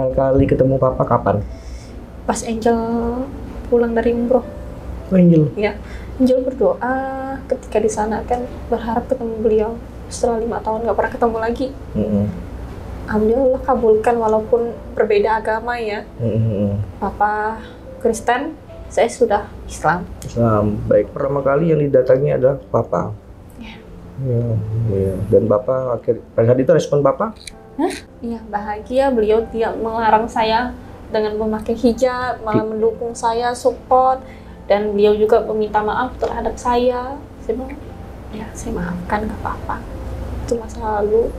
Pertama kali ketemu papa kapan? Pas Angel pulang dari umroh. Oh, Angel. Ya, Angel berdoa ketika di sana kan berharap ketemu beliau. Setelah 5 tahun nggak pernah ketemu lagi. Alhamdulillah kabulkan walaupun berbeda agama ya. Papa Kristen, saya sudah Islam. Islam. Baik, pertama kali yang didatangi adalah papa. Ya. Ya. Dan bapak pada saat itu respon papa? Iya, bahagia. Beliau tidak melarang saya dengan memakai hijab, malah mendukung saya, support, dan beliau juga meminta maaf terhadap saya. Saya bilang, ya saya maafkan, nggak apa-apa. Itu masa lalu,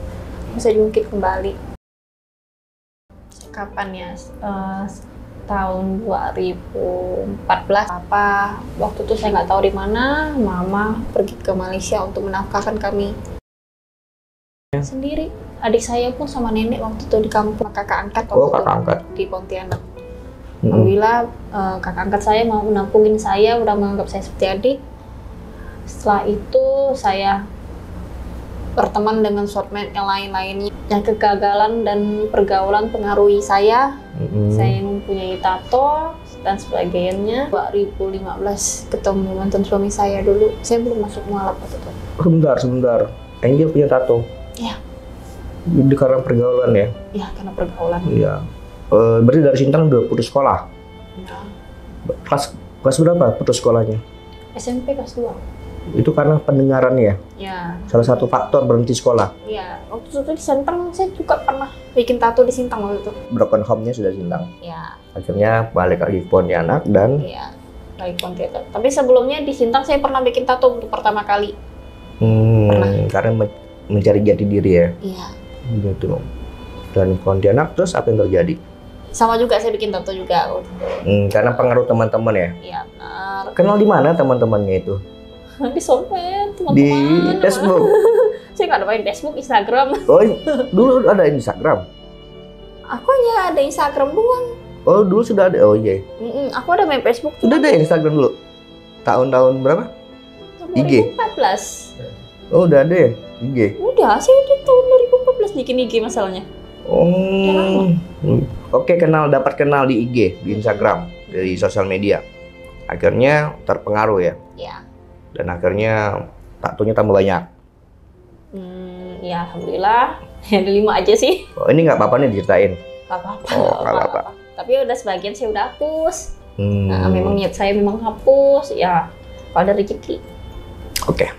bisa diungkit kembali. Kapan ya? Tahun 2014. Papa waktu itu saya nggak tahu di mana. Mama pergi ke Malaysia untuk menafkahkan kami sendiri. Adik saya pun sama nenek waktu itu di kampung. Kakak angkat di Pontianak. Alhamdulillah kakak angkat saya mau menampungin saya, udah menganggap saya seperti adik. Setelah itu saya berteman dengan shortmate yang lain-lainnya. Yang kegagalan dan pergaulan pengaruhi saya. Saya mempunyai tato dan sebagainya. 2015 ketemu mantan suami saya dulu. Saya belum masuk mualaf waktu itu. Sebentar. Angel punya tato? Iya. Jadi karena pergaulan ya? Iya, karena pergaulan. Iya. Berarti dari Sintang udah putus sekolah? Ya. Kelas berapa putus sekolahnya? SMP kelas 2. Itu karena pendengaran ya? Ya. Salah satu faktor berhenti sekolah? Iya. Waktu itu di Sintang saya juga pernah bikin tato di Sintang waktu itu. Broken home-nya sudah Sintang? Iya. Akhirnya balik lagi ke Pontianak dan? Iya, lagi Pontianak. Tapi sebelumnya di Sintang saya pernah bikin tato untuk pertama kali. Karena mencari jati diri ya? Iya. Gitu. Dan Pontianak terus apa yang terjadi? Sama juga saya bikin tato juga. Karena pengaruh teman-teman ya? Iya, benar. Kenal di mana teman-temannya itu? Di sosmed, teman-teman. Di Facebook? Saya nggak ada main Facebook, Instagram. Oh, dulu ada Instagram? Aku hanya ada Instagram doang. Oh, dulu sudah ada? Oh iya. Aku ada main Facebook. Sudah ada Instagram dulu? Tahun-tahun berapa? IG? 2014. Oh, udah ada ya? IG? Udah, saya udah tahun 2014 bikin IG masalahnya. Oh, oke, dapat kenal di IG, di Instagram, dari sosial media. Akhirnya terpengaruh ya? Iya. Dan akhirnya tatonya tambah banyak? Ya, alhamdulillah. Ada 5 aja sih. Oh, ini nggak apa-apa nih diceritain? Nggak apa-apa. Oh, nggak apa-apa. Tapi udah sebagian saya udah hapus. Nah, memang niat saya memang hapus. Ya, kalau ada rezeki. Oke.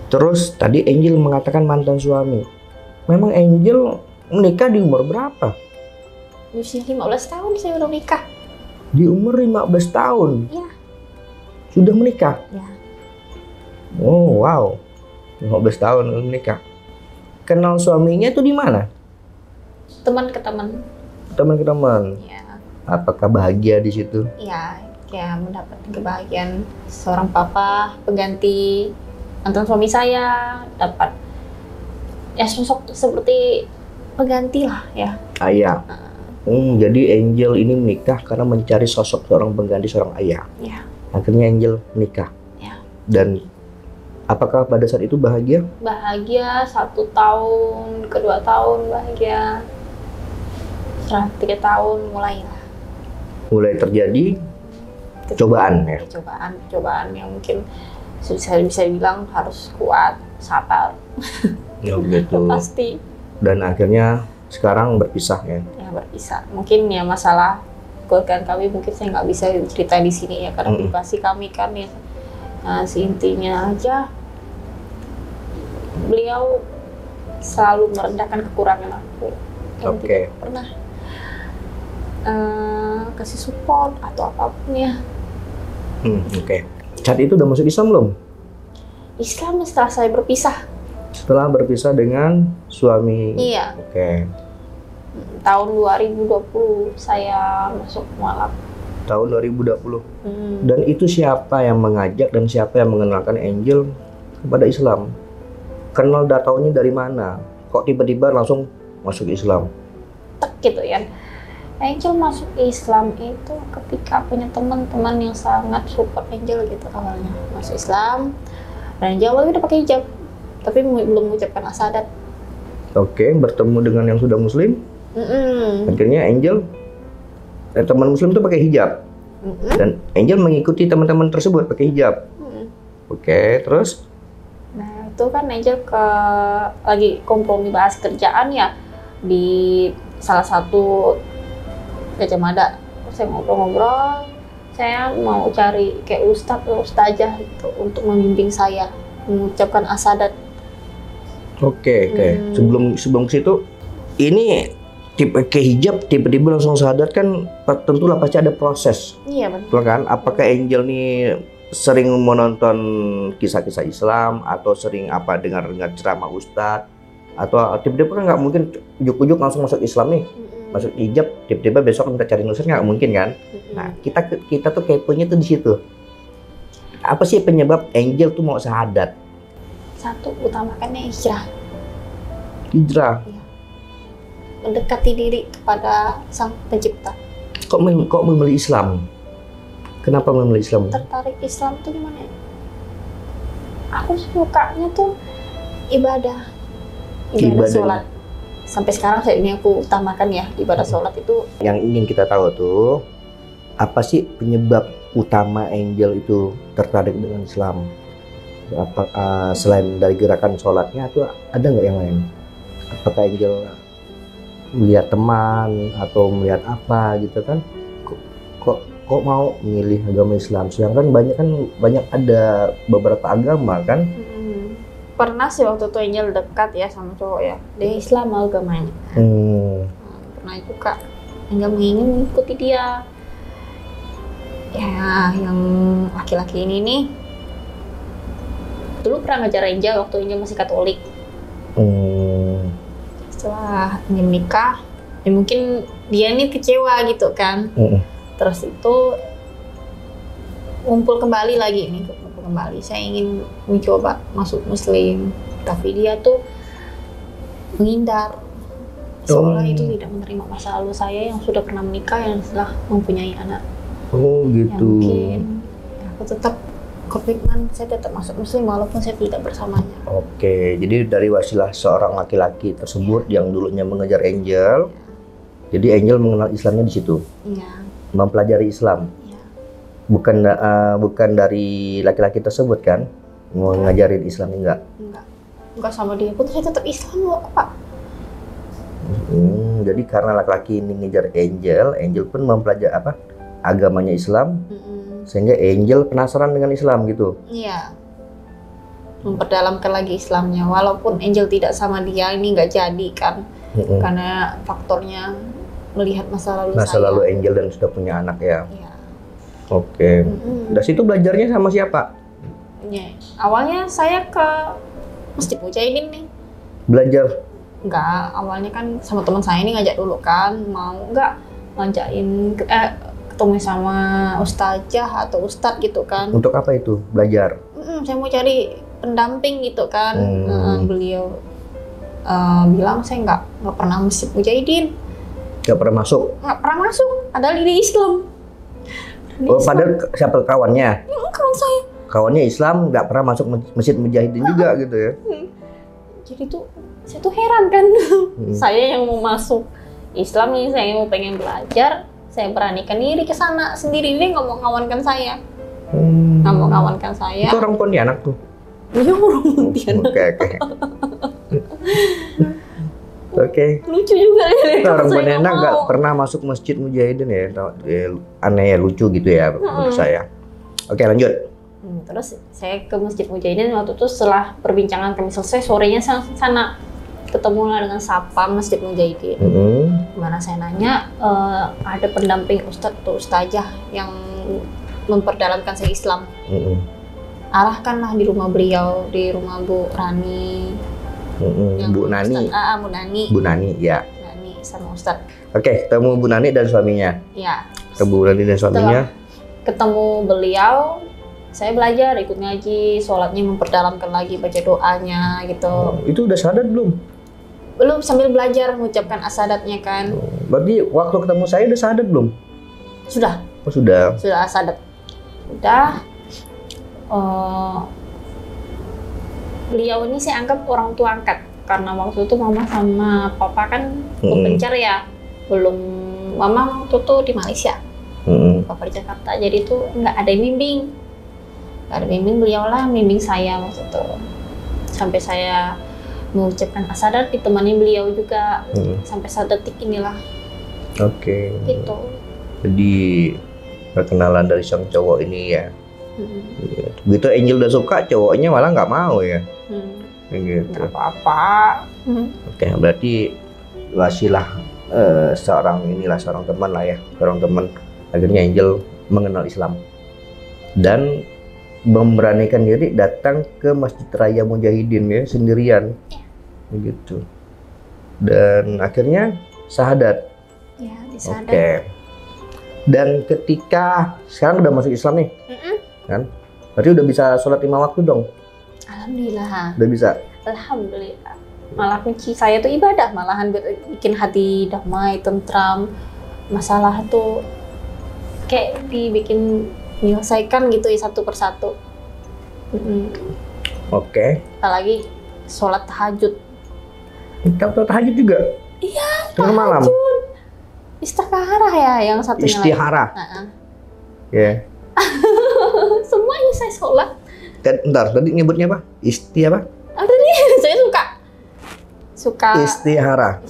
Terus tadi Angel mengatakan mantan suami. Memang Angel menikah di umur berapa? Usia 15 tahun saya udah nikah. Di umur 15 tahun? Iya. Sudah menikah? Ya. Oh, wow. 15 tahun menikah. Kenal suaminya itu di mana? Teman ke teman. Teman ke teman. Ya. Apakah bahagia di situ? Ya, kayak mendapat kebahagiaan seorang papa pengganti mantan suami saya, dapat ya sosok seperti pengganti lah ya. Ayah. Jadi Angel ini menikah karena mencari sosok seorang pengganti seorang ayah. Ya. Akhirnya Angel menikah. Ya. Dan apakah pada saat itu bahagia? Bahagia 1 tahun, kedua tahun bahagia. Setelah 3 tahun mulai terjadi cobaan ya. Cobaan yang mungkin bisa dibilang harus kuat, sabar. Ya gitu. Pasti. Dan akhirnya sekarang berpisah ya. Ya berpisah. Mungkin ya masalah keluarga kami mungkin saya nggak bisa cerita di sini ya karena privasi kami kan ya. Nah, intinya aja beliau selalu merendahkan kekurangan aku. Oke. Pernah kasih support atau apapun ya. Oke. Saat itu udah masuk Islam belum? Islam setelah saya berpisah. Setelah berpisah dengan suami? Iya. Oke. Tahun 2020 saya masuk mualaf. Tahun 2020? Dan itu siapa yang mengajak dan siapa yang mengenalkan Angel kepada Islam? Kenal dataunya dari mana? Kok tiba-tiba langsung masuk Islam? Tek gitu ya. Angel masuk Islam itu ketika punya teman-teman yang sangat support Angel gitu awalnya. Masuk Islam, dan Angel udah pakai hijab, tapi belum mengucapkan asyahadat. Oke, bertemu dengan yang sudah Muslim? Akhirnya Angel teman Muslim itu pakai hijab. Dan Angel mengikuti teman-teman tersebut pakai hijab. Oke, terus? Nah, itu kan Angel lagi kompromi bahas kerjaan ya di salah satu Gajah Mada. Saya ngobrol-ngobrol, saya mau cari kayak ustadz atau ustazah gitu untuk membimbing saya mengucapkan asadat. Oke. Sebelum ke situ, ini tipe ke hijab tiba-tiba langsung syahadat kan tentulah pasti ada proses. Iya betul kan? Apakah Angel nih sering menonton kisah-kisah Islam atau sering dengar ceramah ustadz atau tiba-tiba kan nggak mungkin ujuk-ujuk langsung masuk Islam nih, masuk hijab tiba-tiba besok minta cari ustadz, nggak mungkin kan? Nah kita tuh keponya tuh di situ. Apa sih penyebab Angel tuh mau syahadat? Satu, utamakannya hijrah. Hijrah. Mendekati diri kepada Sang Pencipta. Kok memilih Islam? Kenapa memilih Islam? Tertarik Islam tuh gimana ya? Aku sukanya tuh ibadah sholat. Sampai sekarang ini aku utamakan ya, ibadah sholat itu. Yang ingin kita tahu tuh, apa sih penyebab utama Angel itu tertarik dengan Islam? Selain dari gerakan sholatnya, tuh ada nggak yang lain? Apakah Angel melihat teman atau melihat apa gitu kan? Kok mau milih agama Islam? Sedangkan banyak ada beberapa agama kan? Pernah sih waktu itu Angel dekat ya sama cowok ya, dia Islam agamanya. Pernah juga Angel ingin mengikuti dia. Ya, yang laki-laki ini nih dulu pernah ngajar Angel waktu Angel masih Katolik. Setelah Angel menikah, ya mungkin dia nih kecewa gitu kan. Terus itu ngumpul kembali lagi nih, saya ingin mencoba masuk Muslim, tapi dia tuh menghindar. Seolah itu tidak menerima masa lalu saya yang sudah pernah menikah, yang telah mempunyai anak. Gitu. Ya, mungkin aku tetap komitmen, saya tetap masuk Muslim walaupun saya tidak bersamanya. Oke, jadi dari wasilah seorang laki-laki tersebut yang dulunya mengejar Angel, jadi Angel mengenal Islamnya di situ. Mempelajari Islam. Bukan dari laki-laki tersebut kan? Mau ngajarin Islam enggak sama dia pun saya tetap Islam kok, Pak. Jadi karena laki-laki ini ngejar Angel pun mempelajari agamanya Islam, sehingga Angel penasaran dengan Islam gitu. Iya. Memperdalamkan lagi Islamnya, walaupun Angel tidak sama dia, ini nggak jadi kan? Karena faktornya melihat masa lalu Angel dan sudah punya anak ya. Iya. Oke. Dari situ belajarnya sama siapa? Awalnya saya ke Masjid Mujahidin nih. Belajar? Enggak, awalnya kan sama teman saya ini ngajak dulu kan, mau ngajakin ketemu sama ustazah atau ustadz gitu kan. Untuk apa itu? Belajar? Saya mau cari pendamping gitu kan. Beliau bilang saya nggak pernah Masjid Mujahidin. Nggak pernah masuk? Nggak pernah masuk, padahal ini Islam. Padahal siapa kawannya? Kawan saya. Kawannya Islam, nggak pernah masuk Masjid Mujahidin juga gitu ya? Jadi saya tuh heran kan. Saya yang mau masuk Islam nih, saya mau pengen belajar, saya beranikan diri ke sana sendiri, dia nggak mau ngawankan saya. Nggak mau ngawankan saya. Itu orang Pontianak tuh? Iya, orang Pontianak. Oke. Lucu juga ya. Orang Pontianak nggak pernah masuk Masjid Mujahidin ya? Aneh ya, lucu gitu ya menurut saya. Oke, lanjut. Terus saya ke Masjid Mujahidin waktu itu setelah perbincangan kami selesai, sorenya sana ketemulah dengan Sapam Masjid Mujahidin. Dimana saya nanya, ada pendamping ustadz atau ustazah yang memperdalamkan saya Islam. Arahkanlah di rumah beliau, di rumah Bu Rani. Bu Nani. Bu Nani, ya. Nani sama ustadz. Oke, ketemu Bu Nani dan suaminya. Ya. Ketemu Bu Nani dan suaminya. Ketemu beliau, saya belajar, ikut ngaji, sholatnya memperdalamkan lagi, baca doanya gitu. Itu udah syahadat belum? Belum, sambil belajar mengucapkan asadatnya kan. Berarti waktu ketemu saya udah syahadat belum? Sudah. Oh, sudah. Sudah asadat. Udah. Beliau ini saya anggap orang tua angkat. karena waktu itu mama sama papa kan berpencar ya, belum, mama waktu itu di Malaysia, papa di Jakarta, jadi itu nggak ada yang bimbing, beliau lah bimbing saya waktu itu, sampai saya mengucapkan asadat ditemani beliau juga, sampai saat detik inilah. Oke. Gitu. Jadi perkenalan dari sang cowok ini ya. Begitu Angel udah suka, cowoknya malah nggak mau ya. Gitu. Nggak apa-apa. Oke, berarti wasilah seorang teman lah ya, seorang teman. Akhirnya Angel mengenal Islam dan memberanikan diri datang ke Masjid Raya Mujahidin ya, sendirian. Begitu. Dan akhirnya syahadat. Ya, disadar. Oke. Dan ketika sekarang udah masuk Islam nih, kan? Berarti udah bisa sholat 5 waktu dong? Alhamdulillah. Udah bisa? Alhamdulillah. Malah kunci saya tuh ibadah, malahan bikin hati damai, tentram. Masalah tuh kayak dibikin menyelesaikan gitu ya, satu persatu. Oke. Apalagi sholat tahajud. Kita tahajud juga? Iya, tengah malam. Istikharah ya yang satunya. Istihara. Ya. Semuanya saya sholat. Bentar, tadi nyebutnya apa? Apa? Ada nih, saya suka istihara.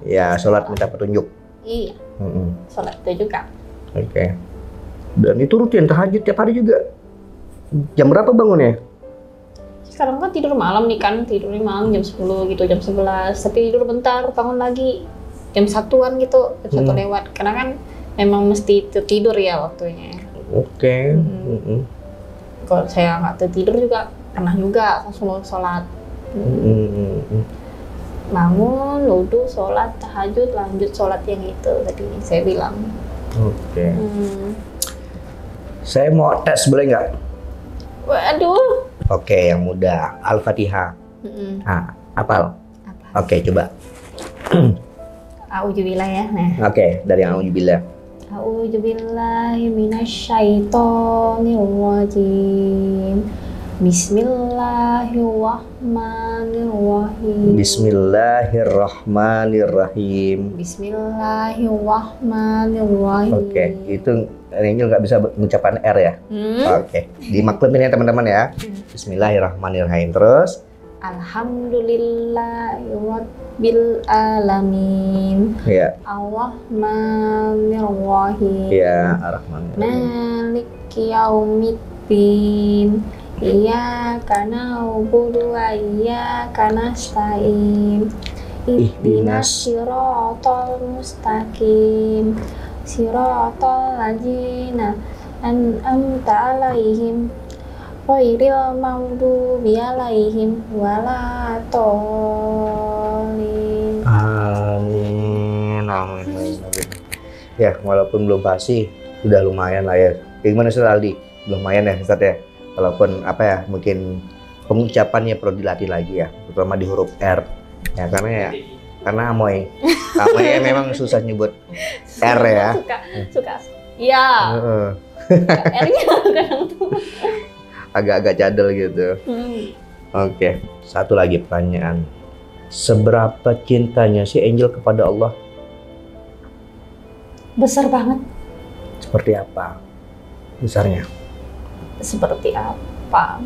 Ya, sholat minta petunjuk. Iya. Sholat itu juga. Oke. Dan itu rutin tahajud tiap hari juga. Jam berapa bangunnya? Sekarang kan tidur malam nih kan, tidurnya malam jam 10 gitu, jam 11. Tapi tidur bentar, bangun lagi jam 1-an gitu, jam 1 lewat. Karena kan memang mesti tidur ya waktunya. Oke. Kalau saya nggak tidur juga, pernah juga langsung sholat. Bangun, wudhu, sholat, tahajud, lanjut sholat yang itu tadi saya bilang. Oke. Saya mau tes, boleh nggak? Waduh. Oke, yang mudah. Al-Fatihah. Hafal? Oke, coba. A'udzubillah ya. Nah. Oke, dari a'udzubillah. A'udzubillahi minasyaitonirrajim. Bismillahirrahmanirrahim. Bismillahirrahmanirrahim. Bismillahirrahmanirrahim. Oke, itu Angel nggak bisa mengucapkan R ya. Oke, dimaklumin ya teman-teman ya. Bismillahirrahmanirrahim. Terus Alhamdulillahirabbil alamin. Ya. Ar-Rahmanir-Rahim. Ya, Ar-Rahmanir-Rahim. Maliki yaumiddin. Iyyaka na'budu wa iyyaka nasta'in. Ihdinas siratal mustaqim. Siratal ladzina an'amta 'alaihim ghairil maghdubi 'alaihim waladdallin. Amin. Ya, walaupun belum pasti, sudah lumayan lah ya. Gimana Ustaz Aldi? Lumayan ya Ustaz ya. Walaupun mungkin pengucapannya perlu dilatih lagi ya, terutama di huruf R. Ya karena Amoy memang susah nyebut R ya. Suka. Iya. R-nya kadang tuh agak-agak cadel gitu. Oke, satu lagi pertanyaan. Seberapa cintanya si Angel kepada Allah? Besar banget. Seperti apa besarnya? Seperti apa?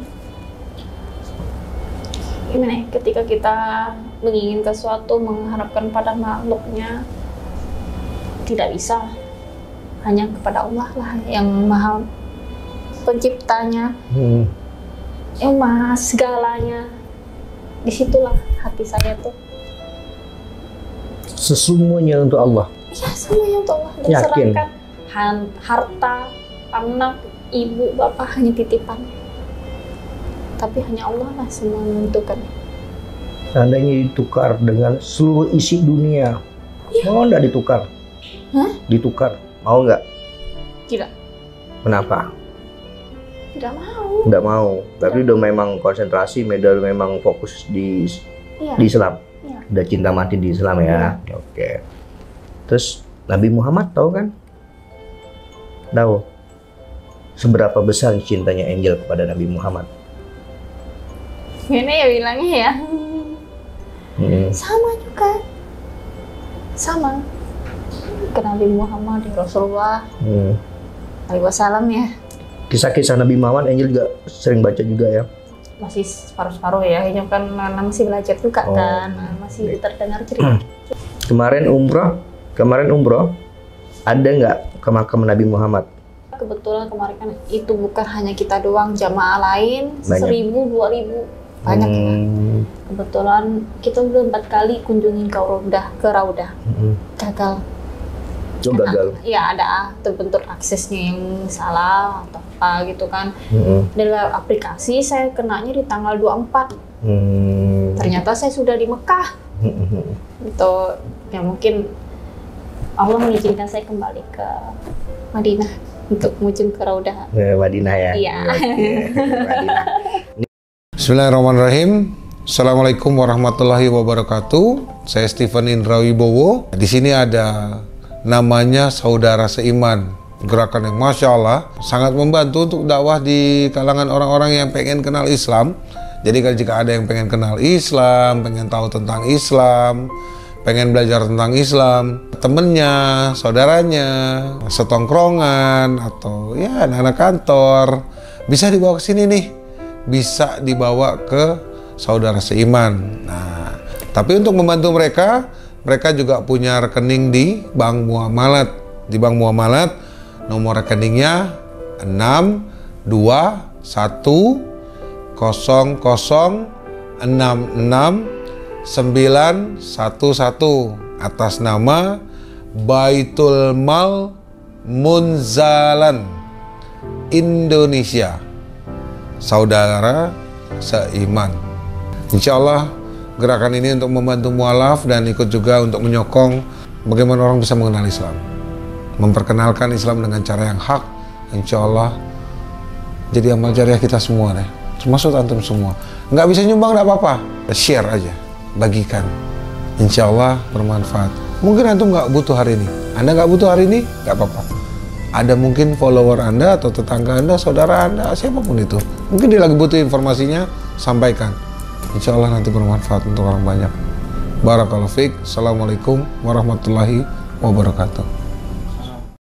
Gimana ya, ketika kita menginginkan sesuatu, mengharapkan pada makhluknya, tidak bisa. Hanya kepada Allah lah yang maha penciptanya, yang maha segalanya. Disitulah hati saya tuh. Semuanya untuk Allah? Iya, semuanya untuk Allah. Yakin? Serahkan harta, anak, ibu, bapak hanya titipan. Tapi hanya Allah lah semua menentukan. Seandainya ditukar dengan seluruh isi dunia, mau nggak ditukar? Ditukar, mau nggak? Tidak. Kenapa? Tidak mau. Nggak mau. Tapi udah memang konsentrasi, udah memang fokus di Islam. Iya. Udah cinta mati di Islam ya. Oke. Terus Nabi Muhammad tahu kan? Tahu. Seberapa besar cintanya Angel kepada Nabi Muhammad? Gimana ya bilangnya ya? Sama juga, sama ke Nabi Muhammad Rasulullah alaihi wasallam ya. Kisah-kisah Nabi Muhammad Angel juga sering baca juga ya? Masih separuh-separuh ya, ini kan masih belajar juga kan, masih terdengar cerita. Kemarin umroh, ada nggak ke makam Nabi Muhammad? Kebetulan kemarin kan itu bukan hanya kita doang, jamaah lain 1.000, 2.000 banyak ya. Kebetulan kita udah 4 kali kunjungin ke Raudah, gagal. Gagal. Ya ada terbentur aksesnya yang salah atau apa gitu kan. Dari aplikasi saya kenanya di tanggal 24. Ternyata saya sudah di Mekah. Itu ya mungkin Allah mengizinkan saya kembali ke Madinah untuk menuju ke Raudah. Madinah ya. Iya. Madinah. Bismillahirrahmanirrahim. Assalamualaikum warahmatullahi wabarakatuh. Saya Stephen Indra Wibowo. Di sini ada namanya Saudara Seiman, gerakan yang Masya Allah sangat membantu untuk dakwah di kalangan orang-orang yang pengen kenal Islam. Jadi kalau jika ada yang pengen kenal Islam, pengen tahu tentang Islam, pengen belajar tentang Islam, temennya, saudaranya, setongkrongan, atau ya anak-anak kantor, bisa dibawa ke sini nih, bisa dibawa ke Saudara Seiman. Nah, tapi untuk membantu mereka juga punya rekening di Bank Muamalat. Di Bank Muamalat nomor rekeningnya 62100669911 atas nama Baitul Mal Munzalan Indonesia, Saudara Seiman. Insya Allah gerakan ini untuk membantu mualaf dan ikut juga untuk menyokong bagaimana orang bisa mengenal Islam, memperkenalkan Islam dengan cara yang hak. Insya Allah jadi amal jariah kita semua deh, termasuk antum semua. Nggak bisa nyumbang nggak apa-apa, share aja, bagikan. Insya Allah bermanfaat. Mungkin antum nggak butuh hari ini, Anda nggak butuh hari ini, nggak apa-apa. Ada mungkin follower Anda atau tetangga Anda, saudara Anda, siapapun itu, mungkin dia lagi butuh informasinya, sampaikan. Insya Allah nanti bermanfaat untuk orang banyak. Barakallahu fiik. Assalamualaikum warahmatullahi wabarakatuh.